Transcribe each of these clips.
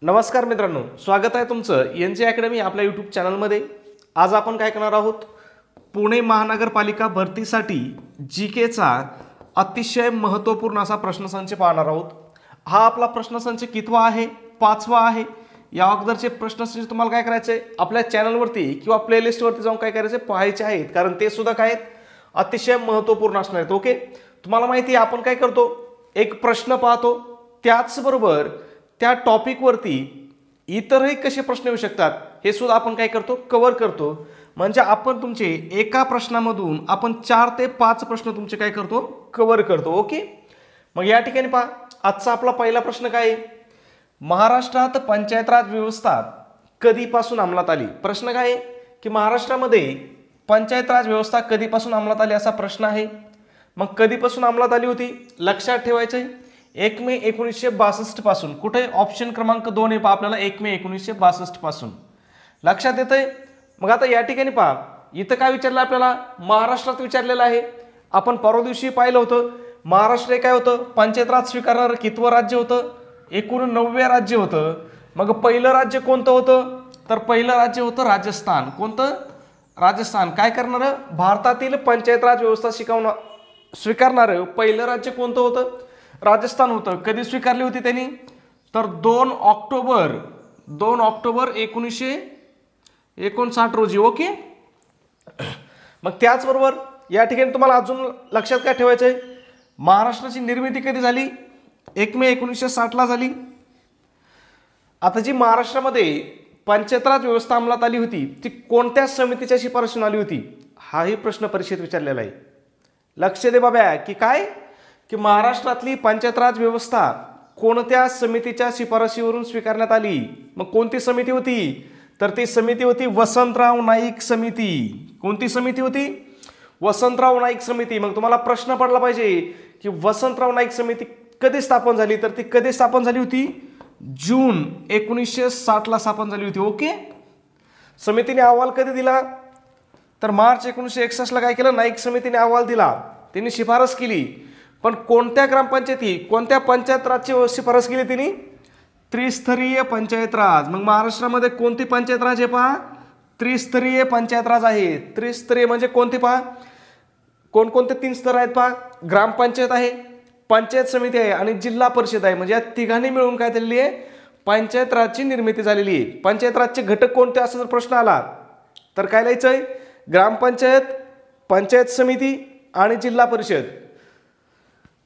नमस्कार मित्रांनो, स्वागत आहे तुमचं एन जे अकॅडमी आपल्या यूट्यूब चॅनलमध्ये। आज आपण काय करणार आहोत, पुणे महानगरपालिका भरतीसाठी जी केचा अतिशय महत्त्वपूर्ण असा प्रश्नसंच पाहणार आहोत। हा आपला प्रश्नसंच कितवा आहे? 5वा आहे। या अगोदरचे प्रश्नसंच तुम्हाला काय करायचे आहे, आपल्या चॅनलवरती किंवा प्लेलिस्टवरती जाऊन काय करायचे पाहायचे आहेत, कारण ते सुद्धा काय आहेत अतिशय महत्त्वपूर्ण असणार आहेत। ओके, तुम्हाला माहिती आहे आपण काय करतो, एक प्रश्न पाहतो, त्याचबरोबर त्या टॉपिकवरती इतरही कसे प्रश्न येऊ शकतात हे सुद्धा आपण काय करतो, कव्हर करतो। म्हणजे आपण तुमचे एका प्रश्नामधून आपण 4 ते 5 प्रश्न तुमचे काय करतो, कव्हर करतो। ओके, मग या ठिकाणी पहा, आजचा आपला पहिला प्रश्न काय आहे, महाराष्ट्रात पंचायत राज व्यवस्था कधीपासून अंमलात आली? प्रश्न काय आहे की महाराष्ट्रामध्ये पंचायत राज व्यवस्था कधीपासून अंमलात आली असा प्रश्न आहे। मग कधीपासून अंमलात आली होती लक्षात ठेवायचं आहे, 1 मे 1962 पासून। कुठे ऑप्शन क्रमांक 2 आहे पहा आपल्याला, 1 मे 1962 पासून लक्षात येतंय। मग आता या ठिकाणी पहा, इथं काय विचारलं आपल्याला, महाराष्ट्रात विचारलेलं आहे। आपण परवा दिवशी पाहिलं होतं महाराष्ट्र हे काय होतं, पंचायत राज स्वीकारणारं कितवं राज्य होतं, एकूण 9वे राज्य होतं। मग पहिलं राज्य कोणतं होतं, तर पहिलं राज्य होतं राजस्थान। कोणतं? राजस्थान। काय करणारं, भारतातील पंचायत राज व्यवस्था स्वीकारणारं पहिलं राज्य कोणतं होतं, राजस्थान होतं। कधी स्वीकारली होती त्यांनी, तर 2 ऑक्टोबर 1959 रोजी। ओके, मग त्याचबरोबर या ठिकाणी तुम्हाला अजून लक्षात काय ठेवायचं आहे, महाराष्ट्राची निर्मिती कधी झाली, 1 मे 1960 झाली। आता जी महाराष्ट्रामध्ये पंचायत राज व्यवस्था अंमलात आली होती ती कोणत्या समितीच्या शिफारशीने आली होती, हाही प्रश्न परीक्षेत विचारलेला आहे। लक्ष दे बाबा की काय, की महाराष्ट्रातली पंचायत राज व्यवस्था कोणत्या समितीच्या शिफारशीवरून स्वीकारण्यात आली? मग कोणती समिती होती, तर ती समिती होती वसंतराव नाईक समिती। कोणती समिती होती, वसंतराव नाईक समिती। मग तुम्हाला प्रश्न पडला पाहिजे की वसंतराव नाईक समिती कधी स्थापन झाली, तर ती कधी स्थापन झाली होती, जून 1960 स्थापन झाली होती। ओके, समितीने अहवाल कधी दिला, तर मार्च 1961 काय केलं, नाईक समितीने अहवाल दिला, त्यांनी शिफारस केली। पण कोणत्या ग्रामपंचायती, कोणत्या पंचायत राजची शिफारस केली त्यांनी, त्रिस्तरीय पंचायत राज। मग महाराष्ट्रामध्ये कोणती पंचायत राज आहे पहा, त्रिस्तरीय पंचायत राज आहे। त्रिस्तरीय म्हणजे कोणती पहा, कोणकोणते 3 स्तर आहेत पहा, ग्रामपंचायत आहे, पंचायत समिती आहे आणि जिल्हा परिषद आहे। म्हणजे या तिघांनी मिळून काय झालेली आहे, पंचायत राजची निर्मिती झालेली आहे। पंचायत राजचे घटक कोणते असा जर प्रश्न आला तर काय लिहायचं आहे, ग्रामपंचायत, पंचायत समिती आणि जिल्हा परिषद।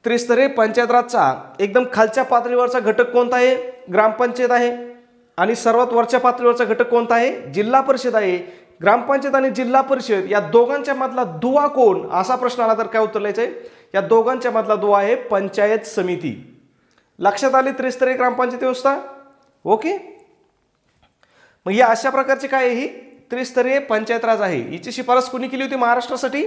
त्रिस्तरीय पंचायत राजचा एकदम खालच्या पातळीवरचा घटक कोणता आहे, ग्रामपंचायत आहे, आणि सर्वात वरच्या पातळीवरचा घटक कोणता आहे, जिल्हा परिषद आहे। ग्रामपंचायत आणि जिल्हा परिषद या दोघांच्या मधला दुवा कोण, असा प्रश्न आला तर काय उत्तर लिहायचं आहे, या दोघांच्या मधला दुवा आहे पंचायत समिती। लक्षात आली त्रिस्तरीय ग्रामपंचायत व्यवस्था। ओके, मग या अशा प्रकारची काय ही त्रिस्तरीय पंचायत राज आहे। हिची शिफारस कोणी केली होती महाराष्ट्रासाठी,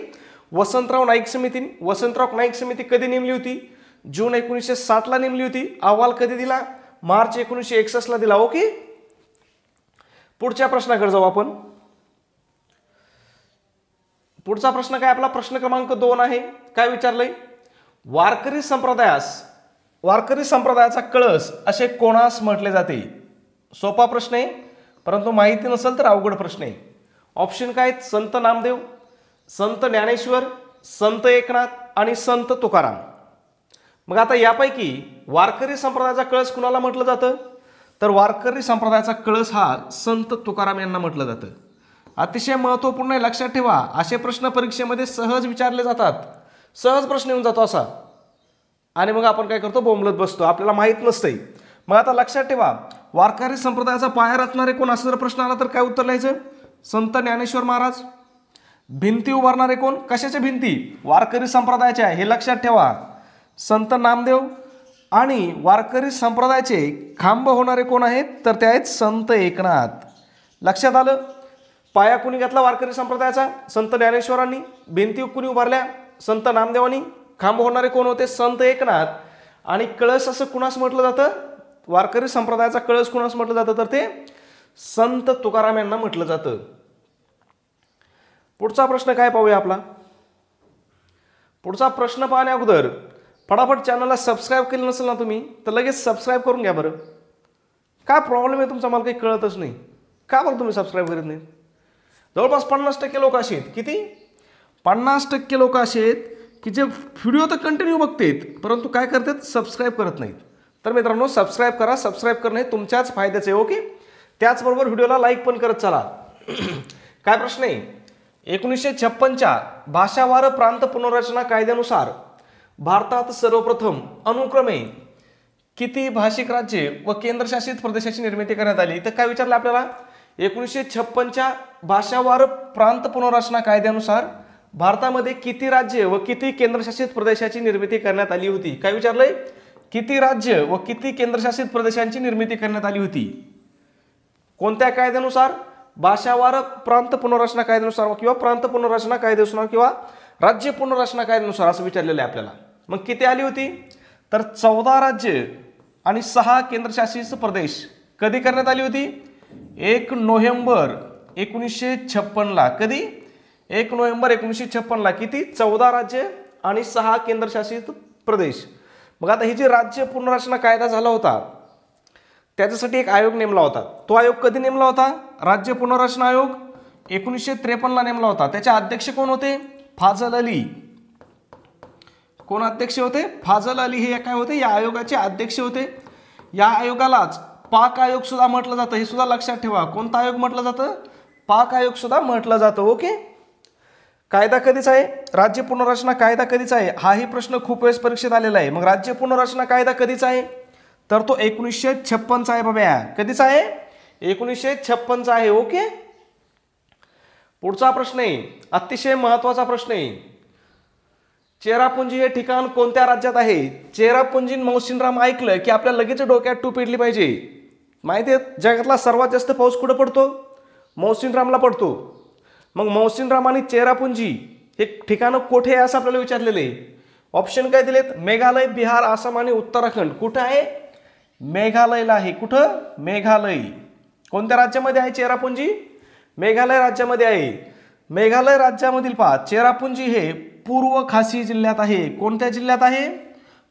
वसंतराव नाईक समितीने। वसंतराव नाईक समिती कधी नेमली होती, जून 1960 नेमली होती। अहवाल कधी दिला, मार्च 1961 दिला। ओके, पुढच्या प्रश्नाकडे जाऊ आपण। पुढचा प्रश्न काय आपला, प्रश्न क्रमांक 2 आहे। काय विचारलंय, वारकरी संप्रदायाचा कळस असे कोणास म्हटले जाते? सोपा प्रश्न आहे, परंतु माहिती नसेल तर अवघड प्रश्न आहे। ऑप्शन काय, संत नामदेव, संत ज्ञानेश्वर, संत एकनाथ आणि संत तुकाराम। मग आता यापैकी वारकरी संप्रदायाचा कळस कुणाला म्हटलं जातं, तर वारकरी संप्रदायाचा कळस हा संत तुकाराम यांना म्हटलं जातं। अतिशय महत्त्वपूर्ण आहे, लक्षात ठेवा। असे प्रश्न परीक्षेमध्ये सहज विचारले जातात, सहज प्रश्न येऊन जातो असा, आणि मग आपण काय करतो, बोंबलत बसतो, आपल्याला माहीत नसतंय। मग आता लक्षात ठेवा, वारकरी संप्रदायाचा पाया रचणारे कोण असं जर प्रश्न आला तर काय उत्तर लिहायचं, संत ज्ञानेश्वर महाराज। भिंती उभारणारे कोण, कशाच्या भिंती, वारकरी संप्रदायाच्या, हे लक्षात ठेवा, संत नामदेव। आणि वारकरी संप्रदायाचे खांब होणारे कोण आहेत, तर ते आहेत संत एकनाथ। लक्षात आलं, पाया कुणी घातला वारकरी संप्रदायाचा, संत ज्ञानेश्वरांनी। भिंती कुणी उभारल्या, संत नामदेवांनी। खांब होणारे कोण होते, संत एकनाथ। आणि कळस असं कुणास म्हटलं जातं, वारकरी संप्रदायाचा कळस कुणास म्हटलं जातं, तर ते संत तुकाराम यांना म्हटलं जातं। पुढचा प्रश्न काय पाहूया आपला। पुढचा प्रश्न पाहण्या अगोदर फटाफट चॅनलला सबस्क्राइब केलं नसेल ना तुम्ही तर लगेच सबस्क्राइब करून घ्या बरं। काय प्रॉब्लेम आहे तुमचा मला काही कळतच नाही. का बरं तुम्ही सबस्क्राईब करीत नाही? जवळपास 50% लोक असे आहेत. किती? 50% लोक असे आहेत की जे व्हिडिओ तर कंटिन्यू बघतात परंतु काय करतात, सबस्क्राईब करत नाहीत. तर मित्रांनो सबस्क्राईब करा. सबस्क्राईब करणे तुमच्याच फायद्याचे आहे. ओके. त्याचबरोबर व्हिडिओला लाईक पण करत चला. काय प्रश्न आहे? 1956च्या भाषावार प्रांत पुनर्रचना कायद्यानुसार भारतात सर्वप्रथम अनुक्रमे किती भाषिक राज्ये व केंद्रशासित प्रदेशाची निर्मिती करण्यात आली? तर काय विचारलं आपल्याला? 1956च्या भाषावार प्रांत पुनर्रचना कायद्यानुसार भारतामध्ये किती राज्य व किती केंद्रशासित प्रदेशाची निर्मिती करण्यात आली होती? काय विचारलंय? किती राज्य व किती केंद्रशासित प्रदेशांची निर्मिती करण्यात आली होती? कोणत्या कायद्यानुसार? भाषावार प्रांत पुनर्रचना कायद्यानुसार किंवा प्रांत पुनर्रचना कायद्यानुसार किंवा राज्य पुनर्रचना कायद्यानुसार असं विचारलेलं आहे आपल्याला. मग किती आली होती? तर 14 राज्य आणि 6 केंद्रशासित प्रदेश. कधी करण्यात आली होती? 1 नोव्हेंबर 1956ला. कधी? 1 नोव्हेंबर 1956ला. किती? 14 राज्य आणि 6 केंद्रशासित प्रदेश. मग आता ही जी राज्य पुनर्रचना कायदा झाला होता त्याच्यासाठी एक आयोग नेमला होता. तो आयोग कधी नेमला होता? राज्य पुनर्रचना आयोग 1953ला नेमला होता. त्याचे अध्यक्ष कोण होते? फाजल अली. कोण अध्यक्ष होते? फाजल अली हे काय होते? या आयोगाचे अध्यक्ष होते. या आयोगालाच पाक आयोग सुद्धा म्हटलं जातं. हे सुद्धा लक्षात ठेवा. कोणता आयोग म्हटलं जातं? पाक आयोग सुद्धा म्हटलं जातं. ओके. कायदा कधीचा आहे? राज्य पुनर्रचना कायदा कधीचा आहे? हाही प्रश्न खूप वेळेस परीक्षेत आलेला आहे. मग राज्य पुनर्रचना कायदा कधीचा आहे? तर तो 1956चा आहे बाबा. कधीचा आहे? 1956चा आहे. ओके. पुढचा प्रश्न आहे, अतिशय महत्वाचा प्रश्न आहे. चेरापुंजी हे ठिकाण कोणत्या राज्यात आहे? चेरापुंजी मौसिनराम ऐकलं की आपल्या लगेच डोक्यात टूप पेटली पाहिजे. माहिती आहे जगातला सर्वात जास्त पाऊस कुठं पडतो? मौसिनरामला पडतो. मग मौसिनराम आणि चेरापुंजी हे ठिकाणं कुठे आहे असं आपल्याला विचारलेलं आहे. ऑप्शन काय दिलेत? मेघालय, बिहार, आसाम आणि उत्तराखंड. कुठं आहे? मेघालयला आहे. कुठं? मेघालय. कोणत्या राज्यामध्ये आहे चेरापुंजी? मेघालय राज्यामध्ये आहे. मेघालय राज्यामधील पहा चेरापुंजी हे पूर्व खासी जिल्ह्यात आहे. कोणत्या जिल्ह्यात आहे?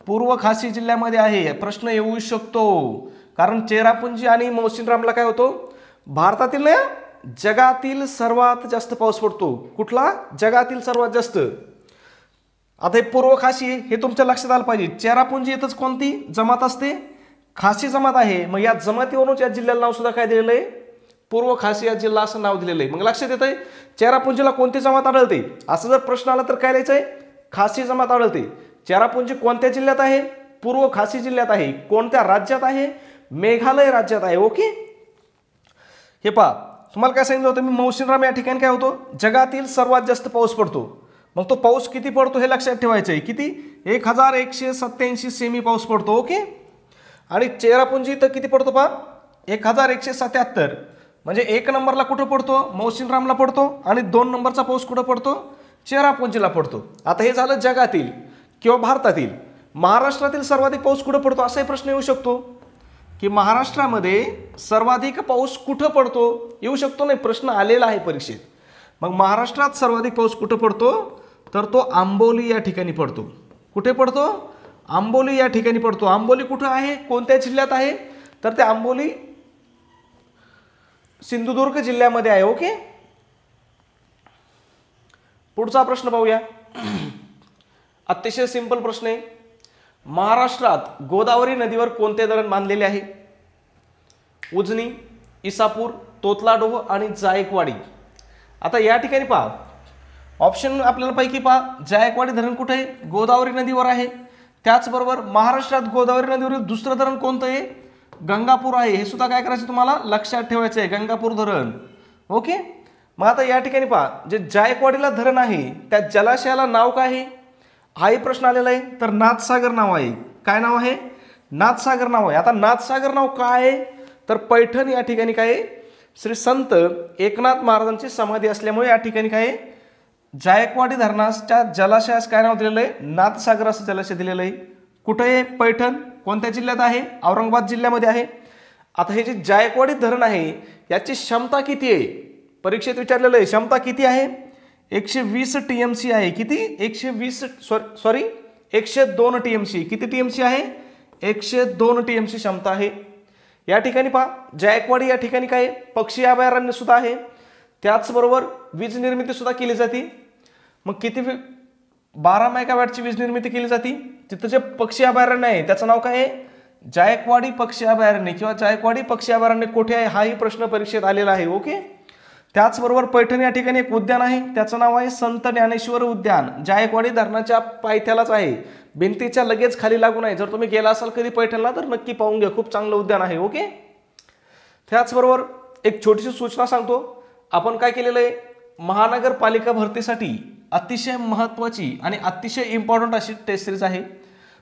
पूर्व खासी जिल्ह्यामध्ये आहे. प्रश्न येऊ शकतो कारण चेरापुंजी आणि मौसिनरामला काय होतो? भारतातील ना जगातील सर्वात जास्त पाऊस पडतो. कुठला? जगातील सर्वात जास्त. आता हे पूर्व खासी हे तुमच्या लक्षात आलं पाहिजे. चेरापुंजी येतच कोणती जमात असते? खासी जमात आहे. मग या जमातीवरूनच या जिल्ह्याला नाव सुद्धा काय दिलेलं आहे? पूर्व खासी या जिल्हा असं नाव दिलेलं आहे. मग लक्षात येत आहे चेरापुंजीला कोणती जमात आढळते? असं जर प्रश्न आला तर काय लिहायचं आहे? खासी जमात आढळते. चेरापुंजी कोणत्या जिल्ह्यात आहे? पूर्व खासी जिल्ह्यात आहे. कोणत्या राज्यात आहे? मेघालय राज्यात आहे. ओके. हे पहा तुम्हाला काय सांगितलं होतं मी? मौसिनराम या ठिकाणी काय होतो? जगातील सर्वात जास्त पाऊस पडतो. मग तो पाऊस किती पडतो हे लक्षात ठेवायचं आहे. किती? 1187 सेमी पाऊस पडतो. ओके. आणि चेरापुंजी तर किती पडतो पहा? 1177. म्हणजे 1 नंबरला कुठं पडतो? मौसिनरामला पडतो. आणि 2 नंबरचा पाऊस कुठं पडतो? चेरापुंजीला पडतो. आता हे झालं जगातील किंवा भारतातील. महाराष्ट्रातील सर्वाधिक पाऊस कुठं पडतो असाही प्रश्न येऊ शकतो की महाराष्ट्रामध्ये सर्वाधिक पाऊस कुठं पडतो? येऊ शकतो. नाही प्रश्न आलेला आहे परीक्षेत. मग महाराष्ट्रात सर्वाधिक पाऊस कुठं पडतो? तर तो आंबोली या ठिकाणी पडतो. कुठे पडतो? आंबोली या ठिकाणी पडतो. आंबोली कुठं आहे? कोणत्या जिल्ह्यात आहे? तर ते आंबोली सिंधुदुर्ग जिल्ह्यामध्ये आहे. ओके. पुढचा प्रश्न पाहूया. अतिशय सिंपल प्रश्न आहे. महाराष्ट्रात गोदावरी नदीवर कोणते धरण बांधलेले आहे? उजनी, इसापूर, तोतलाडोह आणि जायकवाडी. आता या ठिकाणी पहा ऑप्शन आपल्याला पैकी पहा जायकवाडी धरण कुठे आहे? गोदावरी नदीवर आहे. त्याचबरोबर महाराष्ट्रात गोदावरी नदीवरील दुसरं धरण कोणतं आहे? गंगापूर आहे. हे सुद्धा काय करायचं तुम्हाला लक्षात ठेवायचं आहे. गंगापूर धरण. ओके. मग आता या ठिकाणी पहा जे जायकवाडीला धरण आहे त्या जलाशयाला नाव काय आहे? हाही प्रश्न आलेला आहे. तर नाथसागर नाव आहे. काय नाव आहे? नाथसागर नाव आहे. आता नाथसागर नाव काय आहे? तर पैठण या ठिकाणी काय आहे? श्री संत एकनाथ महाराजांची समाधी असल्यामुळे या ठिकाणी काय आहे? जायकवाडी धरणाच्या जलाशयास काय नाव दिलेलं आहे? नाथसागर असं जलाशय दिलेलं आहे. कुठे आहे? पैठण. कोणत्या जिल्ह्यात आहे? औरंगाबाद जिल्ह्यामध्ये आहे. आता हे जे जायकवाडी धरण आहे याची क्षमता किती आहे? परीक्षेत विचारलेलं आहे. क्षमता किती आहे? 120 TMC आहे. किती? 102 TMC. किती TMC आहे? 102 TMC क्षमता आहे. या ठिकाणी पहा जायकवाडी या ठिकाणी काय पक्षी अभयारण्य सुद्धा आहे, त्याचबरोबर वीज निर्मिती सुद्धा केली जाते. मग किती 12 मेगावॅटची वीज निर्मिती केली जाते. तिथं जे पक्षी अभयारण्य आहे त्याचं नाव काय आहे, जायकवाडी पक्षी अभयारण्य किंवा जायकवाडी पक्षी अभयारण्य कुठे आहे हाही प्रश्न परीक्षेत आलेला आहे. ओके. त्याचबरोबर पैठण या ठिकाणी एक उद्यान आहे, त्याचं नाव आहे संत ज्ञानेश्वर उद्यान. जायकवाडी धरणाच्या पायथ्यालाच आहे, भिंतीच्या लगेच खाली लागून आहे. जर तुम्ही गेला असाल कधी पैठणला तर नक्की पाहून घ्या, खूप चांगलं उद्यान आहे. ओके. त्याचबरोबर एक छोटीशी सूचना सांगतो. आपण काय केलेलं आहे, महानगरपालिका भरतीसाठी अतिशय महत्त्वाची आणि अतिशय इम्पॉर्टंट अशी टेस्ट सिरीज आहे.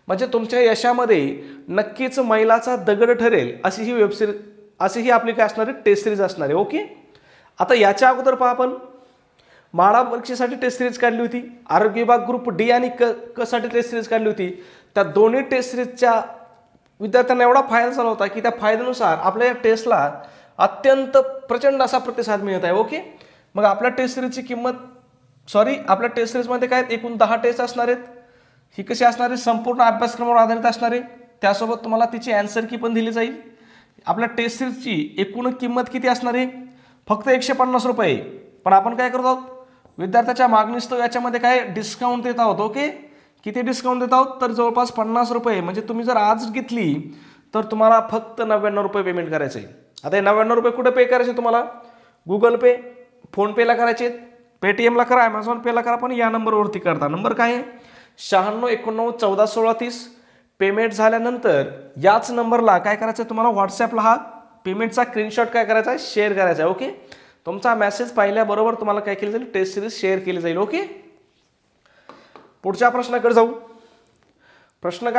म्हणजे तुमच्या यशामध्ये नक्कीच मैलाचा दगड ठरेल अशी ही वेबसिरीज, अशी ही आपली काय असणारी टेस्ट सिरीज असणार आहे. ओके. आता याच्या अगोदर पहा आपण म्हाडा परीक्षेसाठी टेस्ट सिरीज काढली होती, आरोग्य विभाग ग्रुप डी आणि क साठी टेस्ट सिरीज काढली होती. त्या दोन्ही टेस्ट सिरीजच्या विद्यार्थ्यांना एवढा फायदा झाला होता की त्या फायद्यानुसार आपल्या या टेस्टला अत्यंत प्रचंड असा प्रतिसाद मिळत आहे. ओके. मग आपल्या टेस्ट सिरीजची आपल्या टेस्ट सिरीजमध्ये काय एकूण 10 टेस्ट असणार आहेत. ही कशी असणार आहे, संपूर्ण अभ्यासक्रमावर आधारित असणार आहे. त्यासोबत तुम्हाला तिची आन्सर की पण दिली जाईल. आपल्या टेस्ट सिरीजची एकूण किंमत किती असणार आहे, फक्त 150 रुपये. पण आपण काय करत आहोत, विद्यार्थ्याच्या मागणीस्तव याच्यामध्ये काय डिस्काउंट देत आहोत. ओके. किती डिस्काउंट देत आहोत, तर जवळपास 50 रुपये. म्हणजे तुम्ही जर आज घेतली तर तुम्हाला फक्त 99 रुपये पेमेंट करायचं आहे. आता हे 99 रुपये कुठे पे करायचे तुम्हाला, गुगल पे, फोनपेला करायचे, पेटीएमला करा, ॲमेझॉन पेला करा, पण या नंबरवरती करता. नंबर काय आहे 9689141630. पेमेंट झाल्यानंतर याच नंबरला काय करायचं तुम्हाला, व्हॉट्सॲपला हा पेमेंटचा स्क्रीनशॉट काय करायचा आहे, शेअर करायचा आहे. ओके. तुमचा मेसेज पाहिल्याबरोबर तुम्हाला काय केलं जाईल, टेस्ट सिरीज शेअर केली जाईल. ओके. पुढच्या प्रश्नाकडे जाऊ. प्रश्न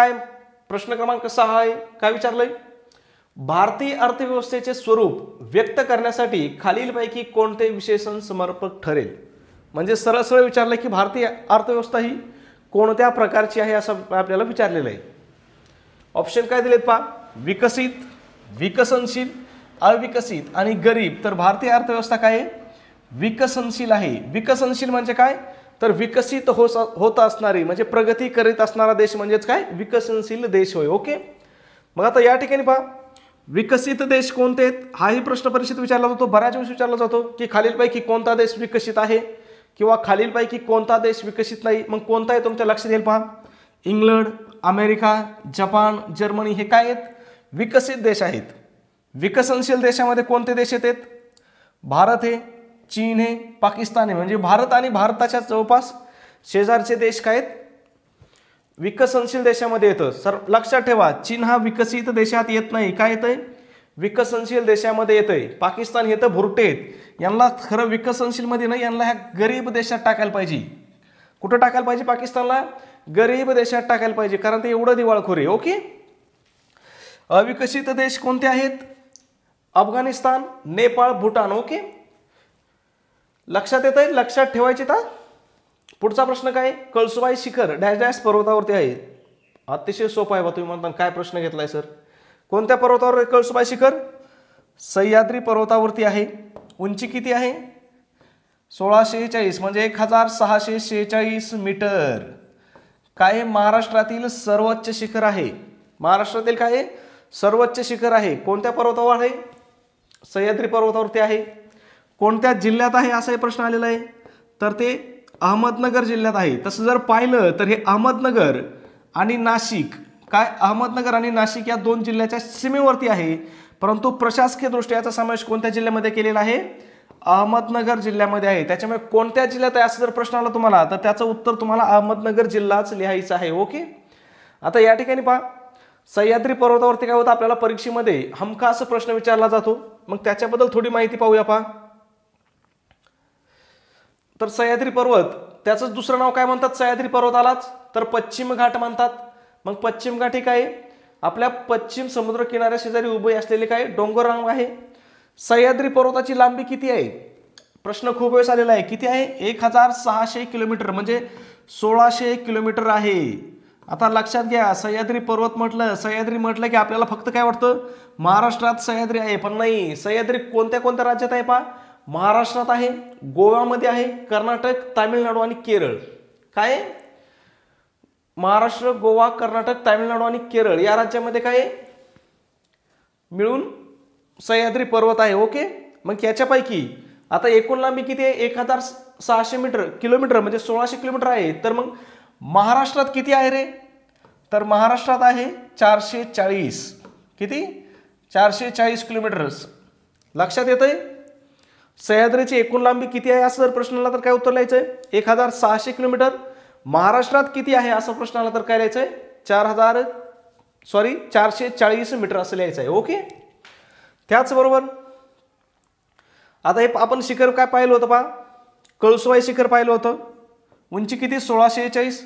क्रमांक 6 आहे. काय विचारलंय, भारतीय अर्थव्यवस्थेचे स्वरूप व्यक्त करण्यासाठी खालीलपैकी कोणते विशेषण समर्पक ठरेल. म्हणजे सरळ सरळ विचारलंय की भारतीय अर्थव्यवस्था ही कोणत्या प्रकारची आहे असं आपल्याला विचारलेलं आहे. ऑप्शन काय दिलेत पहा, विकसित, विकसनशील, अविकसित आणि गरीब. तर भारतीय अर्थव्यवस्था काय आहे, विकसनशील आहे. विकसनशील म्हणजे काय, तर विकसित होत असणारी म्हणजे प्रगती करीत असणारा देश म्हणजेच काय, विकसनशील देश होय. ओके. मग आता या ठिकाणी पहा विकसित देश कोणते आहेत हाही प्रश्न परीक्षेत विचारला जातो, बऱ्याच वेळेस विचारला जातो की खालीलपैकी कोणता देश विकसित आहे किंवा खालीलपैकी कोणता देश विकसित नाही. मग कोणता आहे तुमच्या लक्षात येईल पहा, इंग्लंड, अमेरिका, जपान, जर्मनी हे काय आहेत, विकसित देश आहेत. विकसनशील देशामध्ये कोणते देश येतात, भारत आहे, चीन आहे, पाकिस्तान आहे. म्हणजे भारत आणि भारताच्या जवळपास शेजारचे देश काय आहेत, विकसनशील देशामध्ये येतं. सर लक्षात ठेवा, चीन हा विकसित देशात येत नाही, काय येतंय, विकसनशील देशामध्ये येतंय. पाकिस्तान हे तर भुरटेत, यांना खरं विकसनशील मध्ये नाही, यांना ह्या गरीब देशात टाकायला पाहिजे. कुठं टाकायला पाहिजे, पाकिस्तानला गरीब देशात टाकायला पाहिजे, कारण ते एवढं दिवाळखोर आहे. ओके. अविकसित देश कोणते आहेत, अफगाणिस्तान, नेपाळ, भूटान. ओके. लक्षात येत आहे, लक्षात ठेवायचे. तर पुढचा प्रश्न काय, कळसुबाई शिखर डॅश डॅश पर्वतावरती आहे. अतिशय सोपा आहे बा. तुम्ही म्हणता काय प्रश्न घेतलाय सर, कोणत्या पर्वतावर आहे कळसुबाई शिखर, सह्याद्री पर्वतावरती आहे. उंची किती आहे, 1646 म्हणजे 1646 मीटर. काय महाराष्ट्रातील सर्वोच्च शिखर आहे, महाराष्ट्रातील काय सर्वोच्च शिखर आहे. कोणत्या पर्वतावर आहे, सह्याद्री पर्वतावरती आहे. कोणत्या जिल्ह्यात आहे असाही प्रश्न आलेला आहे, तर ते अहमदनगर जिल्ह्यात आहे. तसं जर पाहिलं तर हे अहमदनगर आणि नाशिक, काय अहमदनगर आणि नाशिक या 2 जिल्ह्याच्या सीमेवरती आहे. परंतु प्रशासकीय दृष्ट्या याचा समावेश कोणत्या जिल्ह्यामध्ये केलेला आहे, अहमदनगर जिल्ह्यामध्ये आहे. त्याच्यामुळे कोणत्या जिल्ह्यात आहे असं जर प्रश्न आला तुम्हाला तर त्याचं उत्तर तुम्हाला अहमदनगर जिल्हाच लिहायचं आहे. ओके. आता या ठिकाणी पहा सह्याद्री पर्वतावरती काय होतं, आपल्याला परीक्षेमध्ये हमखास प्रश्न विचारला जातो. मग त्याच्याबद्दल थोडी माहिती पाहूया. पहा तर सह्याद्री पर्वत, त्याचं दुसरं नाव काय म्हणतात सह्याद्री पर्वतालाच, तर पश्चिम घाट म्हणतात. मग पश्चिम घाट हे काय, आपल्या पश्चिम समुद्र किनाऱ्या शेजारी उभे असलेले काय डोंगररांग आहे. सह्याद्री पर्वताची लांबी किती आहे, प्रश्न खूप वेळेस आलेला आहे. किती आहे, 1600 किलोमीटर म्हणजे 1600 किलोमीटर आहे. आता लक्षात घ्या, सह्याद्री पर्वत सह्याद्री म्हटलं की आपल्याला फक्त काय वाटतं, महाराष्ट्रात सह्याद्री आहे. पण नाही, सह्याद्री कोणत्या कोणत्या राज्यात आहे पहा, महाराष्ट्रात आहे, गोव्यामध्ये आहे, कर्नाटक, तामिळनाडू आणि केरळ. काय, महाराष्ट्र, गोवा, कर्नाटक, तामिळनाडू आणि केरळ या राज्यामध्ये काय मिळून सह्याद्री पर्वत आहे. ओके. मग याच्यापैकी आता एकूण लांबी किती आहे? 1600 किलोमीटर म्हणजे 1600 किलोमीटर आहे. तर मग महाराष्ट्रात किती आहे रे? तर महाराष्ट्रात आहे 440. किती? 440 किलोमीटर. लक्षात येतंय? सह्याद्रीची एकूण लांबी किती आहे असं जर प्रश्न आला तर काय उत्तर लिहायचंय? 1600 किलोमीटर. महाराष्ट्रात किती आहे असं प्रश्न आला तर काय लिहायचंय? 440 मीटर असं लिहायचं आहे. ओके. त्याचबरोबर आता हे आपण शिखर काय पाहिलं होतं पहा? कळसुबाई शिखर पाहिलं होतं. उंची किती? 1640.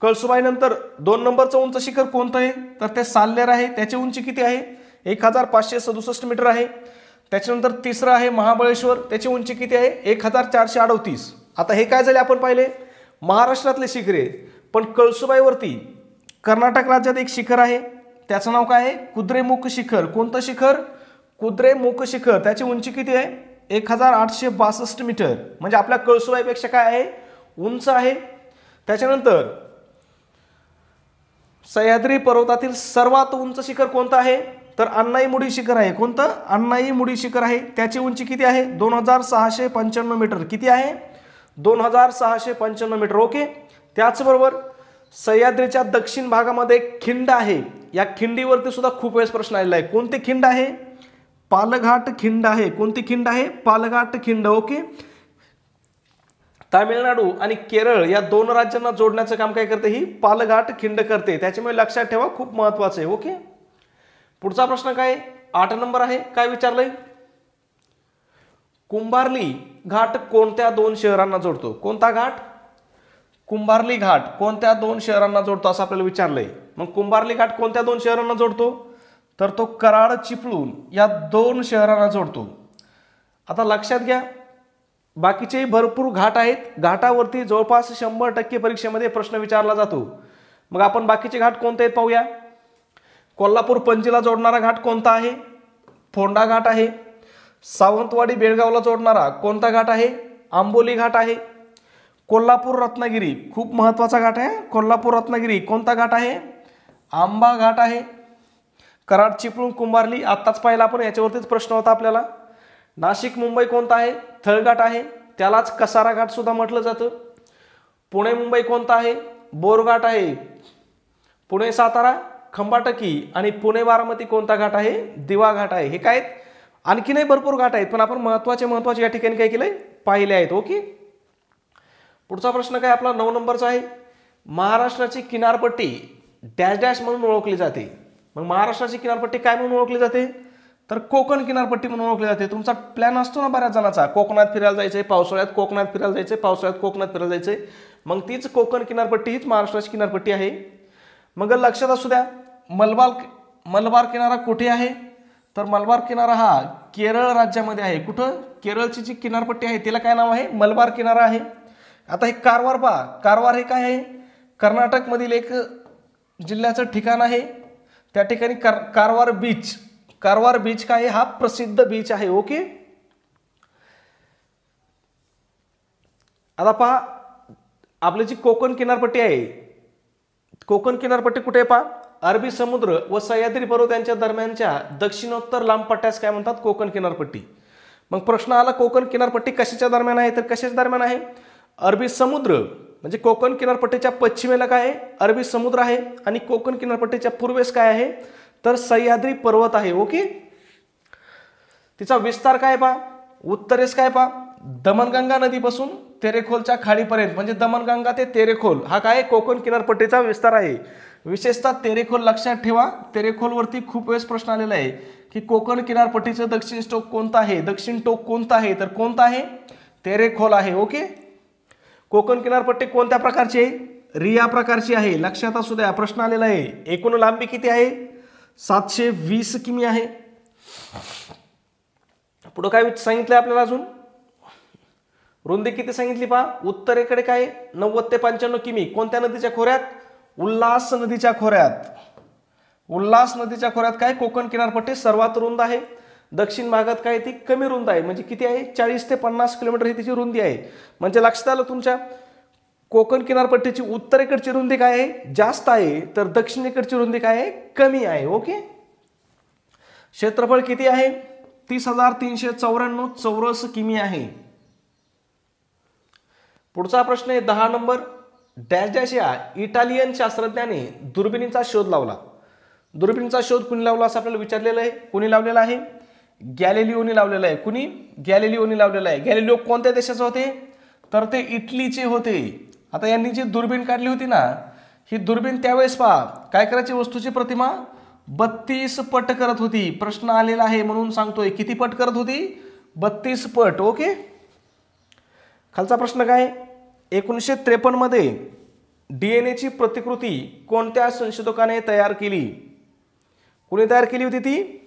कळसुबाई नंतर 2 नंबरचं उंच शिखर कोणतं आहे? तर ते साल्हेर आहे. त्याची उंची किती आहे? 1567 मीटर आहे. त्याच्यानंतर तिसरं आहे महाबळेश्वर. त्याची उंची किती आहे? 1438. आता हे काय झाले आपण पाहिले महाराष्ट्रातले शिखरे. पण कळसुबाईवरती कर्नाटक राज्यात एक शिखर आहे. त्याचं नाव काय आहे? कुद्रेमुख शिखर. कोणतं शिखर? कुद्रेमुख शिखर. त्याची उंची किती आहे? 1862 मीटर. म्हणजे आपल्या कळसुबाईपेक्षा काय आहे? उंच आहे. त्याच्यानंतर सह्याद्री पर्वतातील सर्वात उंच शिखर कोणतं आहे? तर अण्णाईमुडी शिखर आहे. कोणतं? अण्णाईमुडी शिखर आहे. त्याची उंची किती आहे? 2695 मीटर. किती आहे? 2695 मीटर. ओके. त्याचबरोबर सह्याद्रीच्या दक्षिण भागामध्ये एक खिंड आहे. या खिंडीवरती सुद्धा खूप वेळेस प्रश्न आलेला आहे. कोणती खिंड आहे? पालघाट खिंड आहे. कोणती खिंड आहे? पालघाट खिंड. ओके. तामिळनाडू आणि केरळ या 2 राज्यांना जोडण्याचं काम काय करते? ही पालघाट खिंड करते. त्याच्यामुळे लक्षात ठेवा, खूप महत्वाचं आहे. ओके. पुढचा प्रश्न काय? 8 नंबर आहे. काय विचारलंय? कुंभार्ली घाट कोणत्या 2 शहरांना जोडतो? कोणता घाट? कुंभार्ली घाट कोणत्या 2 शहरांना जोडतो असं आपल्याला विचारलंय. मग कुंभार्ली घाट कोणत्या 2 शहरांना जोडतो? तर तो कराड चिपळूण या 2 शहरांना जोडतो. आता लक्षात घ्या, बाकीचे भरपूर घाट आहेत. घाटावरती जवळपास 100% परीक्षेमध्ये प्रश्न विचारला जातो. मग आपण बाकीचे घाट कोणते आहेत पाहूया. कोल्हापूर पणजीला जोडणारा घाट कोणता आहे? फोंडा घाट आहे. सावंतवाडी बेळगावला जोडणारा कोणता घाट आहे? आंबोली घाट आहे. कोल्हापूर रत्नागिरी खूप महत्वाचा घाट आहे. कोल्हापूर रत्नागिरी कोणता घाट आहे? आंबा घाट आहे. कराड चिपळूण कुंभार्ली आत्ताच पाहिला आपण, याच्यावरतीच प्रश्न होता आपल्याला. नाशिक मुंबई कोणता आहे? थळघाट आहे. त्यालाच कसारा घाट सुद्धा म्हटलं जातं. पुणे मुंबई कोणता आहे? बोरघाट आहे. पुणे सातारा खंबाटकी आणि पुणे बारामती कोणता घाट आहे? दिवा घाट आहे. हे काय आहेत? आणखीनही भरपूर घाट आहेत, पण आपण महत्वाचे या ठिकाणी काय केलंय? पाहिले आहेत. ओके. पुढचा प्रश्न काय आपला 9 नंबरचा आहे. महाराष्ट्राची किनारपट्टी डॅश डॅश म्हणून ओळखली जाते. मग महाराष्ट्राची किनारपट्टी काय म्हणून ओळखली जाते? तर कोकण किनारपट्टी म्हणून ओळखली जाते. तुमचा प्लॅन असतो ना बऱ्याच जणांचा, कोकणात फिरायला जायचंय, पावसाळ्यात कोकणात फिरायला जायचंय, पावसाळ्यात कोकणात फिरायला जायचंय. मग तीच कोकण किनारपट्टी हीच महाराष्ट्राची किनारपट्टी आहे. मग लक्षात असू द्या, मलबार किनारा कुठे आहे? तर मलबार किनारा हा केरळ राज्यामध्ये आहे. कुठं? केरळची जी किनारपट्टी आहे तिला काय नाव आहे? मलबार किनारा आहे. आता हे कारवार पहा. कारवार हे काय आहे? कर्नाटक मधील एक जिल्ह्याचं ठिकाण आहे. त्या ठिकाणी कारवार बीच काय आहे? हा प्रसिद्ध बीच आहे. ओके. आता पहा, आपली जी कोकण किनारपट्टी आहे, कोकण किनारपट्टी कुठे पहा? अरबी समुद्र व सह्याद्री पर्वत यांच्या दरम्यानच्या दक्षिणोत्तर लांब पट्ट्यास काय म्हणतात? कोकण किनारपट्टी. मग प्रश्न आला, कोकण किनारपट्टी कशाच्या दरम्यान आहे? तर कशाच्या दरम्यान आहे? अरबी समुद्र म्हणजे कोकण किनारपट्टीच्या पश्चिमेला काय आहे? अरबी समुद्र आहे. आणि कोकण किनारपट्टीच्या पूर्वेस काय आहे? तर सह्याद्री पर्वत आहे. ओके. तिचा विस्तार काय पहा? उत्तरेस काय पहा? दमणगंगा नदीपासून तेरेखोलच्या खाडीपर्यंत म्हणजे दमणगंगा ते तेरेखोल हा काय? कोकण किनारपट्टीचा विस्तार आहे. विशेषतः तेरेखोल लक्षात ठेवा. तेरेखोलवरती खूप वेळेस प्रश्न आलेला आहे की कोकण किनारपट्टीचं दक्षिण टोक कोणतं आहे? दक्षिण टोक कोणतं आहे? तर कोणतं आहे? तेरेखोल आहे. ओके. कोकण किनारपट्टी कोणत्या प्रकारची आहे? रिया प्रकारची आहे. लक्षात असू द्या, प्रश्न आलेला आहे. एकूण लांबी किती आहे? 720 किमी आहे. पुढे काय सांगितलंय आपल्याला अजून? रुंदी किती सांगितली पहा? उत्तरेकडे काय? 90 ते 95 किमी. कोणत्या नदीच्या खोऱ्यात? उल्हास नदीच्या खोऱ्यात. उल्हास नदीच्या खोऱ्यात काय? कोकण किनारपट्टी सर्वात रुंद आहे. दक्षिण भागात काय? ती कमी रुंद आहे. म्हणजे किती आहे? 40 ते 50 किलोमीटर ही तिची रुंदी आहे. म्हणजे लक्षात आलं तुमच्या, कोकण किनारपट्टीची उत्तरेकडची रुंदी काय आहे? जास्त आहे. तर दक्षिणेकडची रुंदी काय आहे? कमी आहे. ओके. क्षेत्रफळ किती आहे? 30,394 चौरस किमी आहे. पुढचा प्रश्न आहे 10 नंबर. डॅश डॅश या इटालियन शास्त्रज्ञाने दुर्बिणीचा शोध लावला. दुर्बिणीचा शोध कुणी लावला असं आपल्याला विचारलेलं आहे. कुणी लावलेला आहे? गॅलिलिओनी लावलेला आहे. कुणी? गॅलिलिओनी लावलेला आहे. गॅलिलिओ कोणत्या देशाचे होते? तर ते इटलीचे होते. आता यांनी जी दुर्बीण काढली होती ना, ही दुर्बीण त्यावेळेस पहा काय करायची, वस्तूची प्रतिमा 32 पट करत होती. प्रश्न आलेला आहे म्हणून सांगतोय, किती पट करत होती? 32 पट. ओके. खालचा प्रश्न काय? 1953 मध्ये DNA ची प्रतिकृती कोणत्या संशोधकाने तयार केली? कोणी तयार केली होती ती?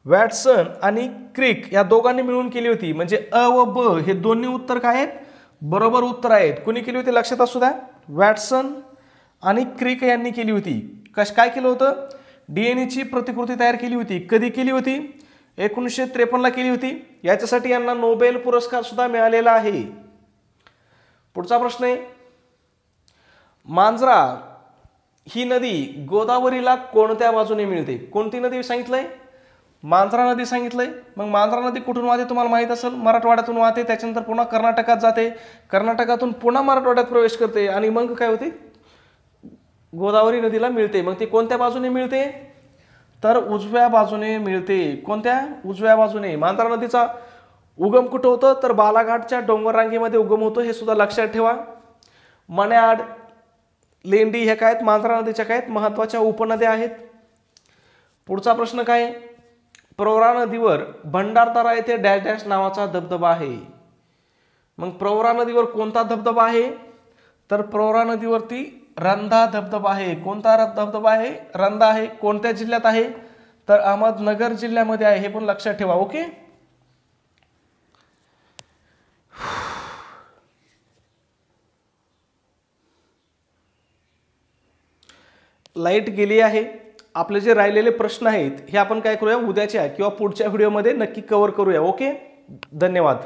वॅटसन आणि क्रिक या दोघांनी मिळून केली होती. म्हणजे अ व ब हे दोन्ही उत्तर काय आहेत? बरोबर उत्तर आहेत. कुणी केली होती लक्षात असू द्या. वॅटसन आणि क्रिक यांनी केली होती. काय केलं होतं? DNA ची प्रतिकृती तयार केली होती. कधी केली होती? 1953 ला केली होती. याच्यासाठी यांना नोबेल पुरस्कार सुद्धा मिळालेला आहे. पुढचा प्रश्न आहे, मांजरा ही नदी गोदावरीला कोणत्या बाजूने मिळते? कोणती नदी सांगितलंय? मांजरा नदी सांगितलंय. मग मांजरा नदी कुठून वाहते तुम्हाला माहित असेल? मराठवाड्यातून वाहते, त्याच्यानंतर पुन्हा कर्नाटकात जाते, कर्नाटकातून पुन्हा मराठवाड्यात प्रवेश करते आणि मग काय होते? गोदावरी नदीला मिळते. मग ती कोणत्या बाजूने मिळते? तर उजव्या बाजूने मिळते. कोणत्या? उजव्या बाजूने. मांजरा नदीचा उगम कुठं होतं? तर बालाघाटच्या डोंगर रांगेमध्ये उगम होतो. हे सुद्धा लक्षात ठेवा. मन्याड, लेंडी ह्या काय आहेत? मांजरा नदीच्या काय आहेत? महत्वाच्या उपनद्या आहेत. पुढचा प्रश्न काय? प्रवरा नदीवर भंडारदरा येथे डॅश डॅश नावाचा धबधबा आहे. मग प्रवरा नदीवर कोणता धबधबा आहे? तर प्रवरा नदीवरती रंधा धबधबा आहे. कोणता धबधबा आहे? रंधा आहे. कोणत्या जिल्ह्यात आहे? तर अहमदनगर जिल्ह्यामध्ये आहे. हे पण लक्षात ठेवा. ओके. लाईट गेली आहे. आपले जे राहिलेले प्रश्न आहेत हे आपण काय करूया? उद्याच्या किंवा पुढच्या व्हिडिओमध्ये नक्की कव्हर करूया. ओके. धन्यवाद.